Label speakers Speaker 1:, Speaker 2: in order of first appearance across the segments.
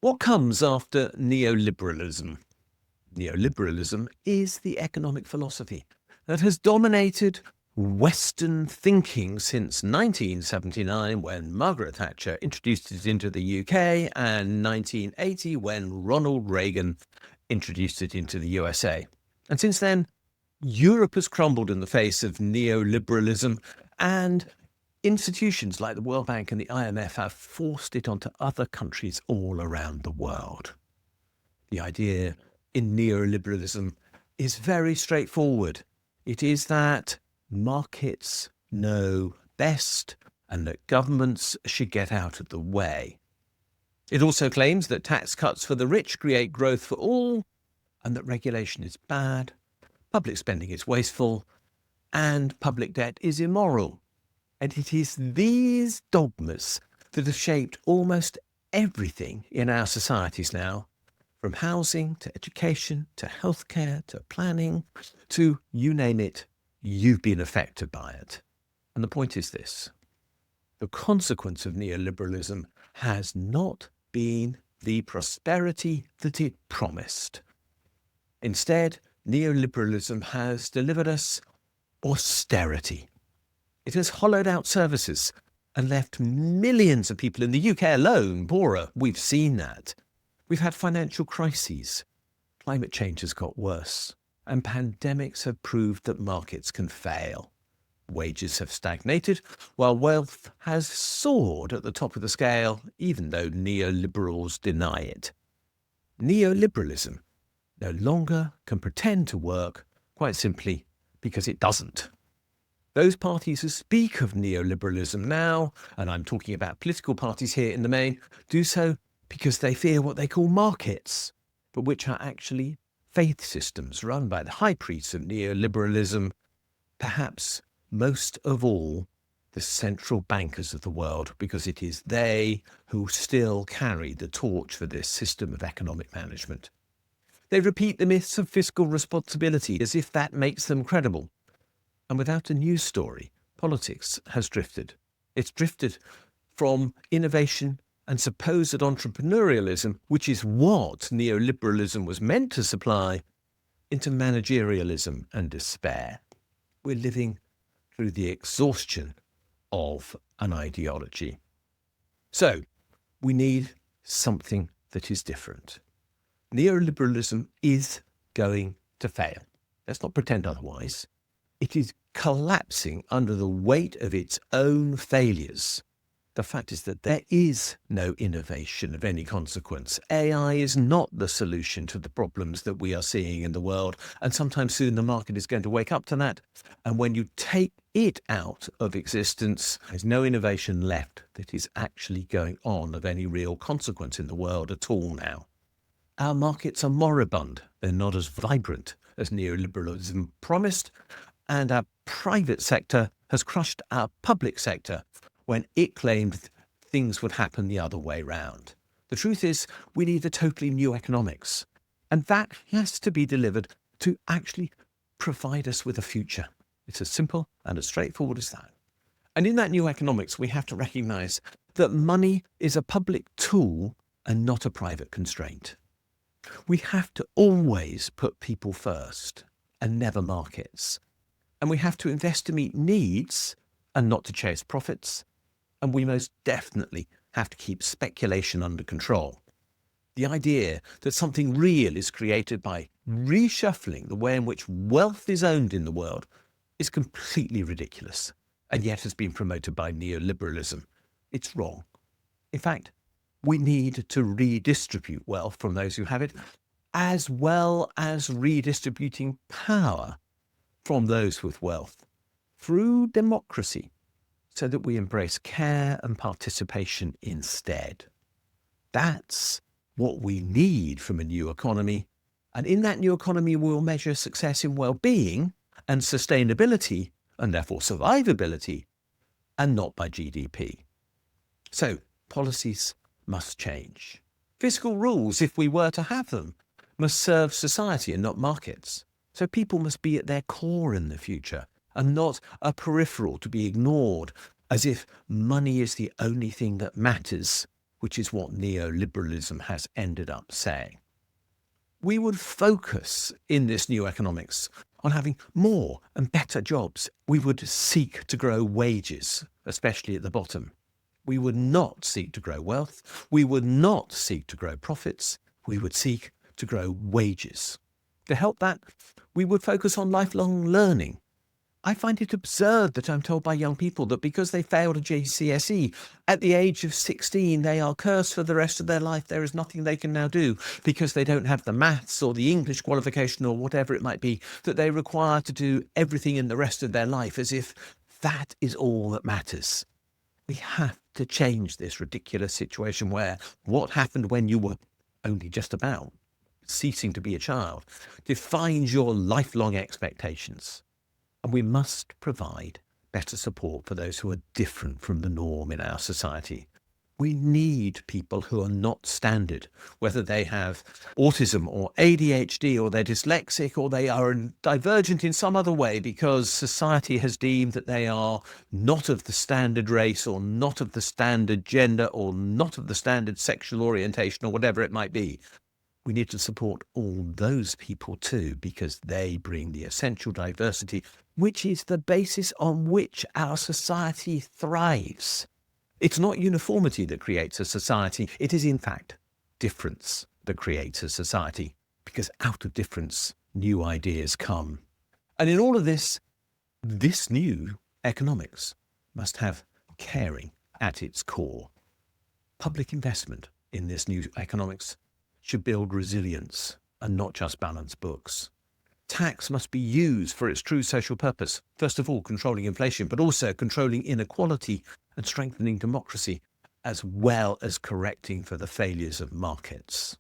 Speaker 1: What comes after neoliberalism? Neoliberalism is the economic philosophy that has dominated Western thinking since 1979, when Margaret Thatcher introduced it into the UK, and 1980 when Ronald Reagan introduced it into the USA. And since then, Europe has crumbled in the face of neoliberalism, and institutions like the World Bank and the IMF have forced it onto other countries all around the world. The idea in neoliberalism is very straightforward. It is that markets know best and that governments should get out of the way. It also claims that tax cuts for the rich create growth for all, and that regulation is bad, public spending is wasteful, and public debt is immoral. And it is these dogmas that have shaped almost everything in our societies now, from housing to education to healthcare to planning to you name it, you've been affected by it. And the point is this: the consequence of neoliberalism has not been the prosperity that it promised. Instead, neoliberalism has delivered us austerity. It has hollowed out services and left millions of people in the UK alone poorer. We've seen that. We've had financial crises. Climate change has got worse. And pandemics have proved that markets can fail. Wages have stagnated, while wealth has soared at the top of the scale, even though neoliberals deny it. Neoliberalism no longer can pretend to work, quite simply because it doesn't. Those parties who speak of neoliberalism now, and I'm talking about political parties here in the main, do so because they fear what they call markets, but which are actually faith systems run by the high priests of neoliberalism, perhaps most of all the central bankers of the world, because it is they who still carry the torch for this system of economic management. They repeat the myths of fiscal responsibility as if that makes them credible. And without a news story, politics has drifted. It's drifted from innovation and supposed entrepreneurialism, which is what neoliberalism was meant to supply, into managerialism and despair. We're living through the exhaustion of an ideology. So, we need something that is different. Neoliberalism is going to fail. Let's not pretend otherwise. It is collapsing under the weight of its own failures. The fact is that there is no innovation of any consequence. AI is not the solution to the problems that we are seeing in the world, and sometime soon the market is going to wake up to that. And when you take it out of existence, there's no innovation left that is actually going on of any real consequence in the world at all now. Our markets are moribund. They're not as vibrant as neoliberalism promised, and our private sector has crushed our public sector when it claimed things would happen the other way round. The truth is, we need a totally new economics, and that has to be delivered to actually provide us with a future. It's as simple and as straightforward as that. And in that new economics, we have to recognize that money is a public tool and not a private constraint. We have to always put people first and never markets. And we have to invest to meet needs and not to chase profits. And we most definitely have to keep speculation under control. The idea that something real is created by reshuffling the way in which wealth is owned in the world is completely ridiculous, and yet has been promoted by neoliberalism. It's wrong. In fact, we need to redistribute wealth from those who have it, as well as redistributing power from those with wealth through democracy, so that we embrace care and participation instead. That's what we need from a new economy. And in that new economy, we'll measure success in well-being and sustainability, and therefore survivability, and not by GDP. So policies must change. Fiscal rules, if we were to have them, must serve society and not markets. So people must be at their core in the future and not a peripheral to be ignored as if money is the only thing that matters which is what neoliberalism has ended up saying. We would focus in this new economics on having more and better jobs. We would seek to grow wages, especially at the bottom. We would not seek to grow wealth. We would not seek to grow profits. We would seek to grow wages. To help that, we would focus on lifelong learning. I find it absurd that I'm told by young people that because they failed a GCSE at the age of 16, they are cursed for the rest of their life. There is nothing they can now do because they don't have the maths or the English qualification or whatever it might be that they require to do everything in the rest of their life, as if that is all that matters. We have to change this ridiculous situation where what happened when you were only just about ceasing to be a child defines your lifelong expectations. And we must provide better support for those who are different from the norm in our society. We need people who are not standard, whether they have autism or ADHD or they're dyslexic or they are divergent in some other way because society has deemed that they are not of the standard race or not of the standard gender or not of the standard sexual orientation or whatever it might be. We need to support all those people too, because they bring the essential diversity, which is the basis on which our society thrives. It's not uniformity that creates a society. It is, in fact, difference that creates a society, because out of difference, new ideas come. And in all of this, this new economics must have caring at its core. Public investment in this new economics should build resilience and not just balance books. Tax must be used for its true social purpose, first of all controlling inflation, but also controlling inequality and strengthening democracy, as well as correcting for the failures of markets.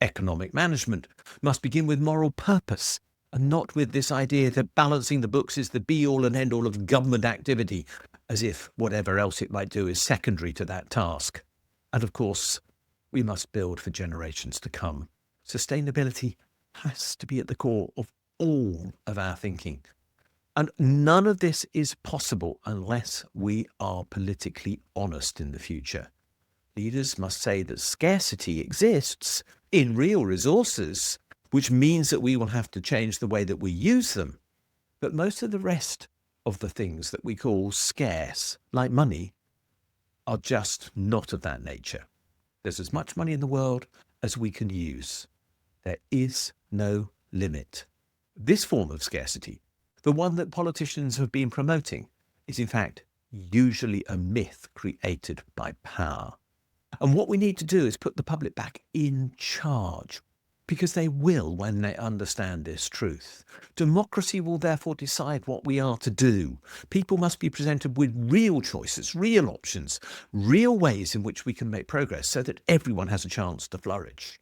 Speaker 1: Economic management must begin with moral purpose and not with this idea that balancing the books is the be-all and end-all of government activity, as if whatever else it might do is secondary to that task. And of course, we must build for generations to come. Sustainability has to be at the core of all of our thinking. And none of this is possible unless we are politically honest in the future. Leaders must say that scarcity exists in real resources, which means that we will have to change the way that we use them. But most of the rest of the things that we call scarce, like money, are just not of that nature. There's as much money in the world as we can use. There is no limit. This form of scarcity, the one that politicians have been promoting, is in fact usually a myth created by power. And what we need to do is put the public back in charge, because they will when they understand this truth. Democracy will therefore decide what we are to do. People must be presented with real choices, real options, real ways in which we can make progress so that everyone has a chance to flourish.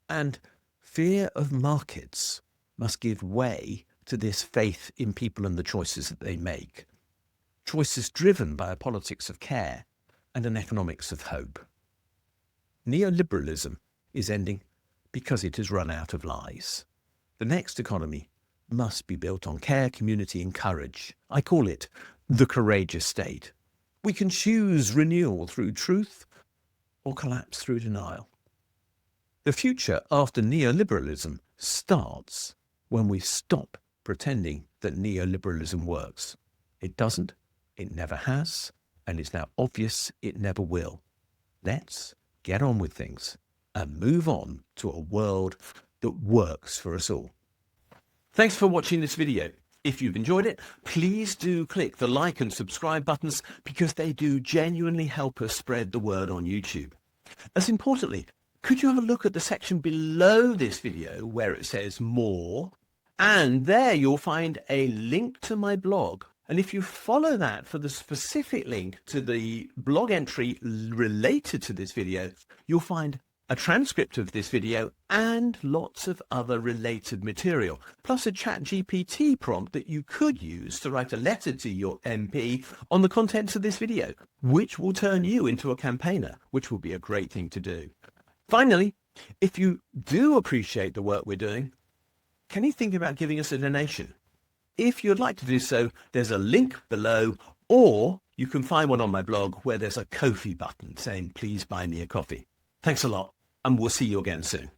Speaker 1: And fear of markets must give way to this faith in people and the choices that they make. Choices driven by a politics of care and an economics of hope. Neoliberalism is ending because it has run out of lies. The next economy must be built on care, community and courage. I call it the courageous state. We can choose renewal through truth or collapse through denial. The future after neoliberalism starts when we stop pretending that neoliberalism works. It doesn't, it never has, and it's now obvious it never will. Let's get on with things and move on to a world that works for us all. Thanks for watching this video. If you've enjoyed it, please do click the like and subscribe buttons, because they do genuinely help us spread the word on YouTube. As importantly, could you have a look at the section below this video where it says more, and there you'll find a link to my blog. And if you follow that for the specific link to the blog entry related to this video, you'll find a transcript of this video and lots of other related material, plus a ChatGPT prompt that you could use to write a letter to your MP on the contents of this video, which will turn you into a campaigner, which will be a great thing to do. Finally, if you do appreciate the work we're doing, can you think about giving us a donation? If you'd like to do so, there's a link below, or You can find one on my blog where there's a Ko-fi button saying, please buy me a coffee. Thanks a lot, and we'll see you again soon.